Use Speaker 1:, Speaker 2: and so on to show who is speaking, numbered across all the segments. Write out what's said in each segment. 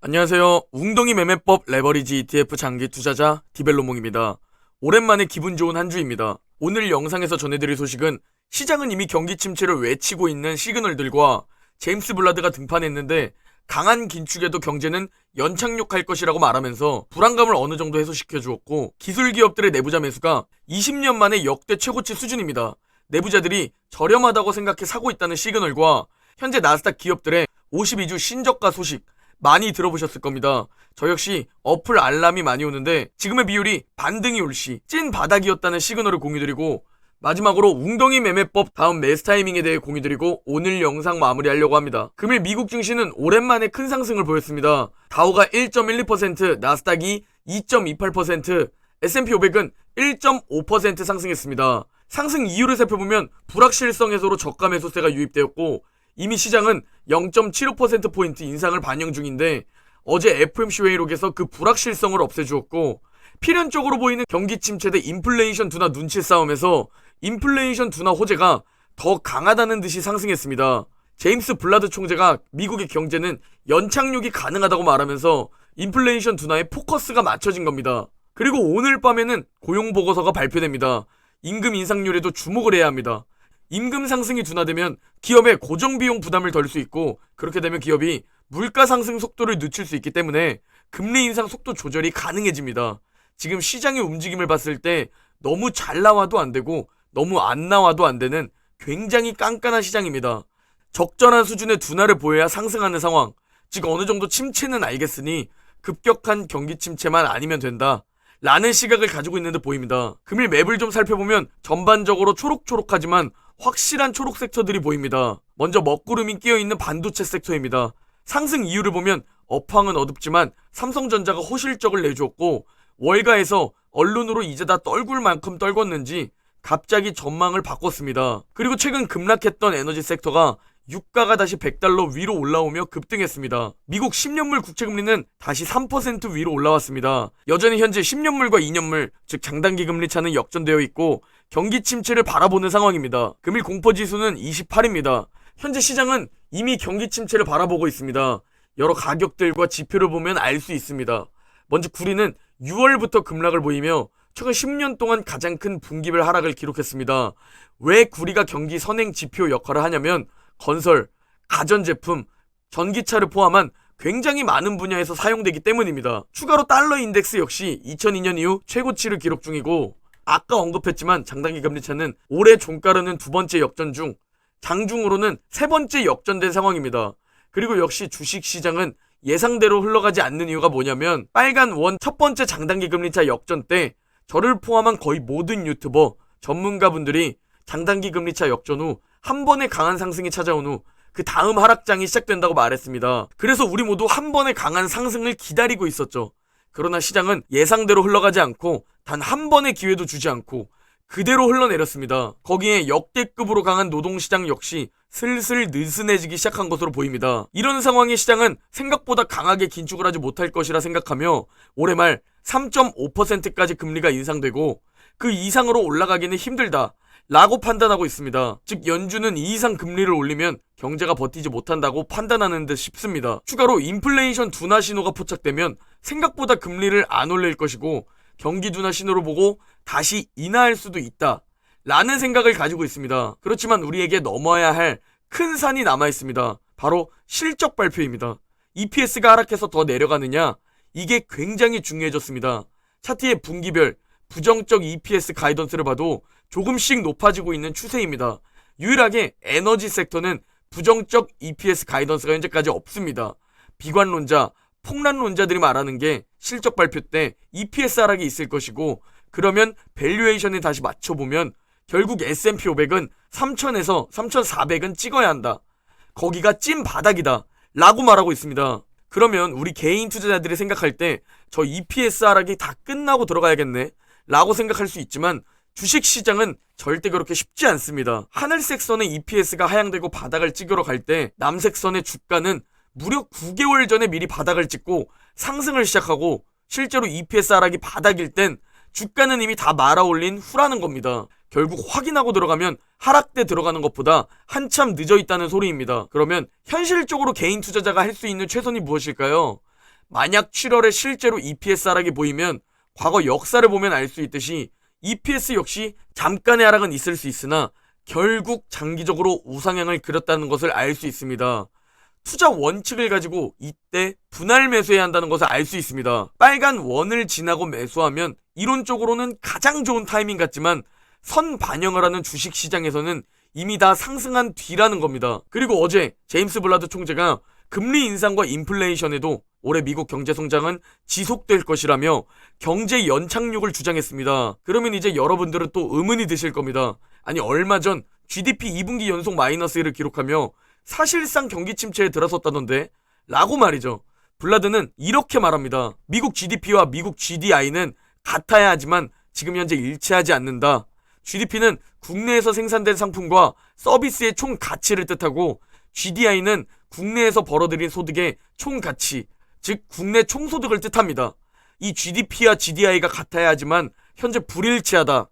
Speaker 1: 안녕하세요. 웅덩이 매매법 레버리지 ETF 장기 투자자 디벨로몽입니다. 오랜만에 기분 좋은 한 주입니다. 오늘 영상에서 전해드릴 소식은 시장은 이미 경기 침체를 외치고 있는 시그널들과 제임스 블라드가 등판했는데 강한 긴축에도 경제는 연착륙할 것이라고 말하면서 불안감을 어느 정도 해소시켜 주었고, 기술 기업들의 내부자 매수가 20년 만에 역대 최고치 수준입니다. 내부자들이 저렴하다고 생각해 사고 있다는 시그널과 현재 나스닥 기업들의 52주 신저가 소식 많이 들어보셨을 겁니다. 저 역시 어플 알람이 많이 오는데 지금의 비율이 반등이 올 시 찐 바닥이었다는 시그널을 공유드리고, 마지막으로 웅덩이 매매법 다음 매수 타이밍에 대해 공유드리고 오늘 영상 마무리하려고 합니다. 금일 미국 증시는 오랜만에 큰 상승을 보였습니다. 다우가 1.12%, 나스닥이 2.28%, S&P 500은 1.5% 상승했습니다. 상승 이유를 살펴보면 불확실성 해소로 저가 매수세가 유입되었고, 이미 시장은 0.75%포인트 인상을 반영 중인데 어제 FOMC 회의록에서 그 불확실성을 없애주었고, 필연적으로 보이는 경기 침체 대 인플레이션 둔화 눈치 싸움에서 인플레이션 둔화 호재가 더 강하다는 듯이 상승했습니다. 제임스 블라드 총재가 미국의 경제는 연착륙이 가능하다고 말하면서 인플레이션 둔화에 포커스가 맞춰진 겁니다. 그리고 오늘 밤에는 고용보고서가 발표됩니다. 임금 인상률에도 주목을 해야 합니다. 임금 상승이 둔화되면 기업의 고정비용 부담을 덜 수 있고, 그렇게 되면 기업이 물가 상승 속도를 늦출 수 있기 때문에 금리 인상 속도 조절이 가능해집니다. 지금 시장의 움직임을 봤을 때 너무 잘 나와도 안 되고 너무 안 나와도 안 되는 굉장히 깐깐한 시장입니다. 적절한 수준의 둔화를 보여야 상승하는 상황, 즉 어느 정도 침체는 알겠으니 급격한 경기 침체만 아니면 된다 라는 시각을 가지고 있는 듯 보입니다. 금일 맵을 좀 살펴보면 전반적으로 초록초록하지만 확실한 초록 섹터들이 보입니다. 먼저 먹구름이 끼어있는 반도체 섹터입니다. 상승 이유를 보면 업황은 어둡지만 삼성전자가 호실적을 내주었고, 월가에서 언론으로 이제 다 떨굴 만큼 떨궜는지 갑자기 전망을 바꿨습니다. 그리고 최근 급락했던 에너지 섹터가 유가가 다시 $100 위로 올라오며 급등했습니다. 미국 10년물 국채금리는 다시 3% 위로 올라왔습니다. 여전히 현재 10년물과 2년물, 즉 장단기 금리 차는 역전되어 있고 경기 침체를 바라보는 상황입니다. 금일 공포지수는 28입니다. 현재 시장은 이미 경기 침체를 바라보고 있습니다. 여러 가격들과 지표를 보면 알 수 있습니다. 먼저 구리는 6월부터 급락을 보이며 최근 10년 동안 가장 큰 분기별 하락을 기록했습니다. 왜 구리가 경기 선행 지표 역할을 하냐면 건설, 가전제품, 전기차를 포함한 굉장히 많은 분야에서 사용되기 때문입니다. 추가로 달러 인덱스 역시 2002년 이후 최고치를 기록 중이고, 아까 언급했지만 장단기 금리차는 올해 종가로는 두 번째 역전 중 장중으로는 세 번째 역전된 상황입니다. 그리고 역시 주식시장은 예상대로 흘러가지 않는 이유가 뭐냐면, 빨간 원 첫 번째 장단기 금리차 역전 때 저를 포함한 거의 모든 유튜버, 전문가분들이 장단기 금리차 역전 후 한 번의 강한 상승이 찾아온 후 그 다음 하락장이 시작된다고 말했습니다. 그래서 우리 모두 한 번의 강한 상승을 기다리고 있었죠. 그러나 시장은 예상대로 흘러가지 않고 단 한 번의 기회도 주지 않고 그대로 흘러내렸습니다. 거기에 역대급으로 강한 노동시장 역시 슬슬 느슨해지기 시작한 것으로 보입니다. 이런 상황에 시장은 생각보다 강하게 긴축을 하지 못할 것이라 생각하며 올해 말 3.5%까지 금리가 인상되고 그 이상으로 올라가기는 힘들다 라고 판단하고 있습니다. 즉 연준은 이 이상 금리를 올리면 경제가 버티지 못한다고 판단하는 듯 싶습니다. 추가로 인플레이션 둔화 신호가 포착되면 생각보다 금리를 안 올릴 것이고, 경기 둔화 신호를 보고 다시 인하할 수도 있다 라는 생각을 가지고 있습니다. 그렇지만 우리에게 넘어야 할 큰 산이 남아 있습니다. 바로 실적 발표입니다. EPS가 하락해서 더 내려가느냐, 이게 굉장히 중요해졌습니다. 차트의 분기별 부정적 EPS 가이던스를 봐도 조금씩 높아지고 있는 추세입니다. 유일하게 에너지 섹터는 부정적 EPS 가이던스가 현재까지 없습니다. 비관론자, 폭락론자들이 말하는 게 실적 발표 때 EPS 하락이 있을 것이고, 그러면 밸류에이션에 다시 맞춰보면 결국 S&P 500은 3,000에서 3,400은 찍어야 한다, 거기가 찐 바닥이다 라고 말하고 있습니다. 그러면 우리 개인 투자자들이 생각할 때 저 EPS 하락이 다 끝나고 들어가야겠네 라고 생각할 수 있지만, 주식시장은 절대 그렇게 쉽지 않습니다. 하늘색 선의 EPS가 하향되고 바닥을 찍으러 갈 때 남색 선의 주가는 무려 9개월 전에 미리 바닥을 찍고 상승을 시작하고, 실제로 EPS 하락이 바닥일 땐 주가는 이미 다 말아올린 후라는 겁니다. 결국 확인하고 들어가면 하락 때 들어가는 것보다 한참 늦어 있다는 소리입니다. 그러면 현실적으로 개인 투자자가 할 수 있는 최선이 무엇일까요? 만약 7월에 실제로 EPS 하락이 보이면 과거 역사를 보면 알 수 있듯이 EPS 역시 잠깐의 하락은 있을 수 있으나 결국 장기적으로 우상향을 그렸다는 것을 알 수 있습니다. 투자 원칙을 가지고 이때 분할 매수해야 한다는 것을 알 수 있습니다. 빨간 원을 지나고 매수하면 이론적으로는 가장 좋은 타이밍 같지만 선 반영을 하는 주식시장에서는 이미 다 상승한 뒤라는 겁니다. 그리고 어제 제임스 블라드 총재가 금리 인상과 인플레이션에도 올해 미국 경제 성장은 지속될 것이라며 경제 연착륙을 주장했습니다. 그러면 이제 여러분들은 또 의문이 드실 겁니다. 아니 얼마 전 GDP 2분기 연속 마이너스 1을 기록하며 사실상 경기 침체에 들어섰다던데? 라고 말이죠. 블라드는 이렇게 말합니다. 미국 GDP와 미국 GDI는 같아야 하지만 지금 현재 일치하지 않는다. GDP는 국내에서 생산된 상품과 서비스의 총 가치를 뜻하고 GDI는 국내에서 벌어들인 소득의 총 가치, 즉 국내 총소득을 뜻합니다. 이 GDP와 GDI가 같아야 하지만 현재 불일치하다.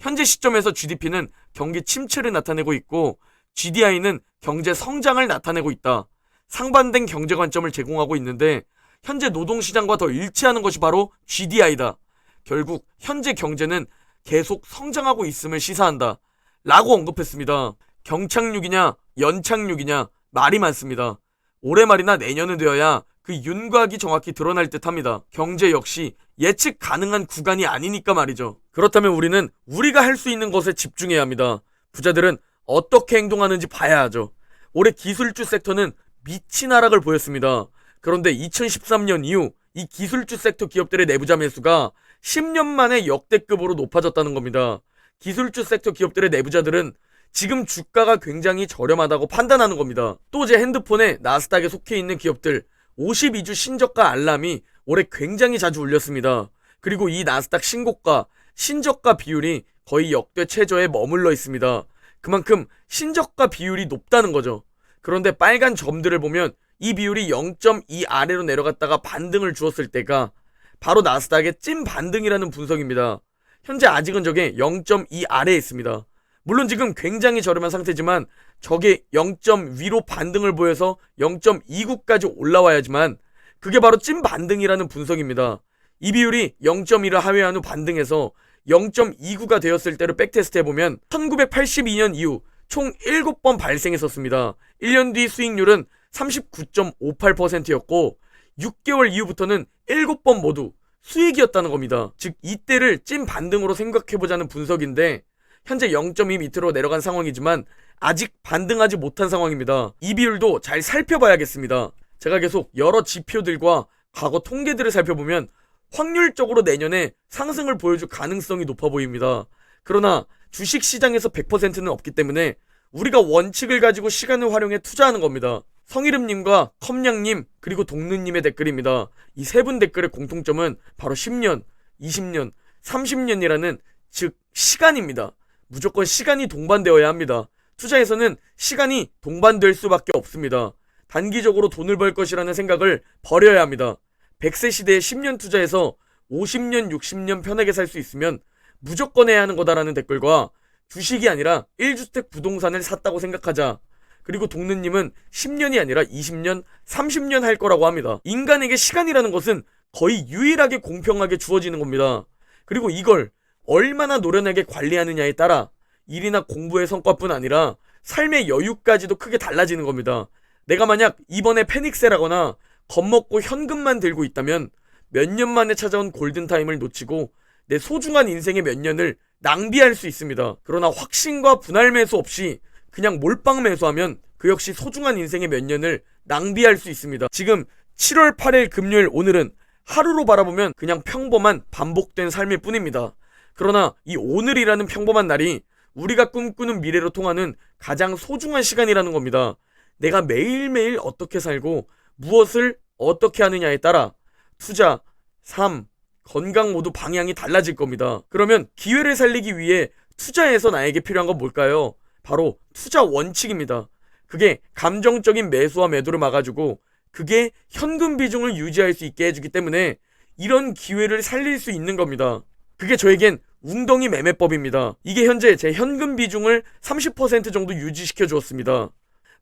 Speaker 1: 현재 시점에서 GDP는 경기 침체를 나타내고 있고 GDI는 경제 성장을 나타내고 있다. 상반된 경제 관점을 제공하고 있는데 현재 노동시장과 더 일치하는 것이 바로 GDI다. 결국 현재 경제는 계속 성장하고 있음을 시사한다. 라고 언급했습니다. 경착륙이냐 연착륙이냐 말이 많습니다. 올해 말이나 내년은 되어야 그 윤곽이 정확히 드러날 듯 합니다. 경제 역시 예측 가능한 구간이 아니니까 말이죠. 그렇다면 우리는 우리가 할 수 있는 것에 집중해야 합니다. 부자들은 어떻게 행동하는지 봐야 하죠. 올해 기술주 섹터는 미친 하락을 보였습니다. 그런데 2013년 이후 이 기술주 섹터 기업들의 내부자 매수가 10년 만에 역대급으로 높아졌다는 겁니다. 기술주 섹터 기업들의 내부자들은 지금 주가가 굉장히 저렴하다고 판단하는 겁니다. 또 제 핸드폰에 나스닥에 속해 있는 기업들 52주 신저가 알람이 올해 굉장히 자주 울렸습니다. 그리고 이 나스닥 신고가, 신저가 비율이 거의 역대 최저에 머물러 있습니다. 그만큼 신저가 비율이 높다는 거죠. 그런데 빨간 점들을 보면 이 비율이 0.2 아래로 내려갔다가 반등을 주었을 때가 바로 나스닥의 찐 반등이라는 분석입니다. 현재 아직은 저게 0.2 아래에 있습니다. 물론 지금 굉장히 저렴한 상태지만 저게 0점 위로 반등을 보여서 0.29까지 올라와야지만 그게 바로 찐 반등이라는 분석입니다. 이 비율이 0.1을 하회한 후 반등해서 0.29가 되었을 때를 백테스트 해보면 1982년 이후 총 7번 발생했었습니다. 1년 뒤 수익률은 39.58%였고 6개월 이후부터는 7번 모두 수익이었다는 겁니다. 즉 이때를 찐 반등으로 생각해보자는 분석인데 현재 0.2 밑으로 내려간 상황이지만 아직 반등하지 못한 상황입니다. 이 비율도 잘 살펴봐야겠습니다. 제가 계속 여러 지표들과 과거 통계들을 살펴보면 확률적으로 내년에 상승을 보여줄 가능성이 높아 보입니다. 그러나 주식시장에서 100%는 없기 때문에 우리가 원칙을 가지고 시간을 활용해 투자하는 겁니다. 성희름님과 컵냥님 그리고 동느님의 댓글입니다. 이 세 분 댓글의 공통점은 바로 10년, 20년, 30년이라는 즉 시간입니다. 무조건 시간이 동반되어야 합니다. 투자에서는 시간이 동반될 수밖에 없습니다. 단기적으로 돈을 벌 것이라는 생각을 버려야 합니다. 100세 시대에 10년 투자해서 50년, 60년 편하게 살 수 있으면 무조건 해야 하는 거다라는 댓글과 주식이 아니라 1주택 부동산을 샀다고 생각하자. 그리고 동느님은 10년이 아니라 20년, 30년 할 거라고 합니다. 인간에게 시간이라는 것은 거의 유일하게 공평하게 주어지는 겁니다. 그리고 이걸 얼마나 노련하게 관리하느냐에 따라 일이나 공부의 성과뿐 아니라 삶의 여유까지도 크게 달라지는 겁니다. 내가 만약 이번에 패닉세라거나 겁먹고 현금만 들고 있다면 몇 년 만에 찾아온 골든타임을 놓치고 내 소중한 인생의 몇 년을 낭비할 수 있습니다. 그러나 확신과 분할 매수 없이 그냥 몰빵 매수하면 그 역시 소중한 인생의 몇 년을 낭비할 수 있습니다. 지금 7월 8일 금요일 오늘은 하루로 바라보면 그냥 평범한 반복된 삶일 뿐입니다. 그러나 이 오늘이라는 평범한 날이 우리가 꿈꾸는 미래로 통하는 가장 소중한 시간이라는 겁니다. 내가 매일매일 어떻게 살고 무엇을 어떻게 하느냐에 따라 투자, 삶, 건강 모두 방향이 달라질 겁니다. 그러면 기회를 살리기 위해 투자에서 나에게 필요한 건 뭘까요? 바로 투자 원칙입니다. 그게 감정적인 매수와 매도를 막아주고 그게 현금 비중을 유지할 수 있게 해주기 때문에 이런 기회를 살릴 수 있는 겁니다. 그게 저에겐 웅덩이 매매법입니다. 이게 현재 제 현금 비중을 30% 정도 유지시켜 주었습니다.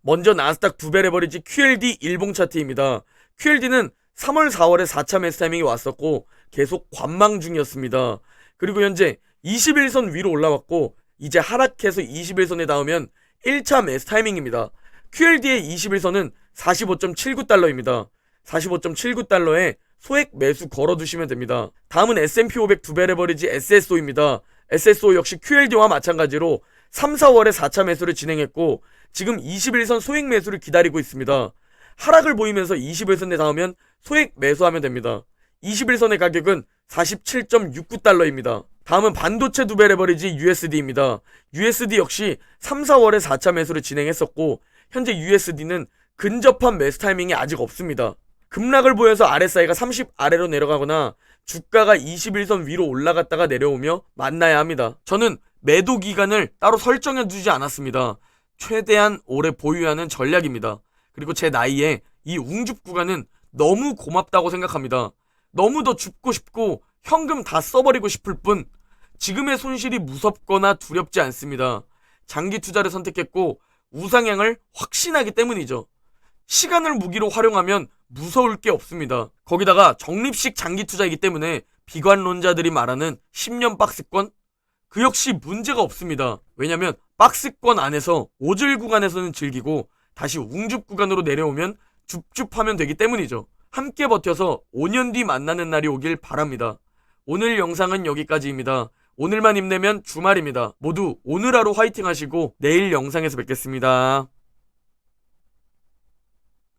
Speaker 1: 먼저 나스닥 두배 레버리지 QLD 일봉 차트입니다. QLD는 3월, 4월에 4차 매수 타이밍이 왔었고 계속 관망 중이었습니다. 그리고 현재 21선 위로 올라왔고 이제 하락해서 21선에 닿으면 1차 매수 타이밍입니다. QLD의 21선은 45.79달러입니다. 45.79달러에 소액 매수 걸어두시면 됩니다. 다음은 S&P 500 두배 레버리지 SSO입니다. SSO 역시 QLD와 마찬가지로 3, 4월에 4차 매수를 진행했고 지금 21선 소액 매수를 기다리고 있습니다. 하락을 보이면서 21선에 닿으면 소액 매수하면 됩니다. 21선의 가격은 47.69달러입니다. 다음은 반도체 두배 레버리지 USD입니다. USD 역시 3, 4월에 4차 매수를 진행했었고 현재 USD는 근접한 매수 타이밍이 아직 없습니다. 급락을 보여서 RSI가 30 아래로 내려가거나 주가가 21선 위로 올라갔다가 내려오며 만나야 합니다. 저는 매도 기간을 따로 설정해 두지 않았습니다. 최대한 오래 보유하는 전략입니다. 그리고 제 나이에 이 웅줍 구간은 너무 고맙다고 생각합니다. 너무 더 줍고 싶고 현금 다 써버리고 싶을 뿐 지금의 손실이 무섭거나 두렵지 않습니다. 장기 투자를 선택했고 우상향을 확신하기 때문이죠. 시간을 무기로 활용하면 무서울 게 없습니다. 거기다가 적립식 장기 투자이기 때문에 비관론자들이 말하는 10년 박스권? 그 역시 문제가 없습니다. 왜냐면 박스권 안에서 오즐 구간에서는 즐기고 다시 웅줍 구간으로 내려오면 줍줍하면 되기 때문이죠. 함께 버텨서 5년 뒤 만나는 날이 오길 바랍니다. 오늘 영상은 여기까지입니다. 오늘만 힘내면 주말입니다. 모두 오늘 하루 화이팅 하시고 내일 영상에서 뵙겠습니다.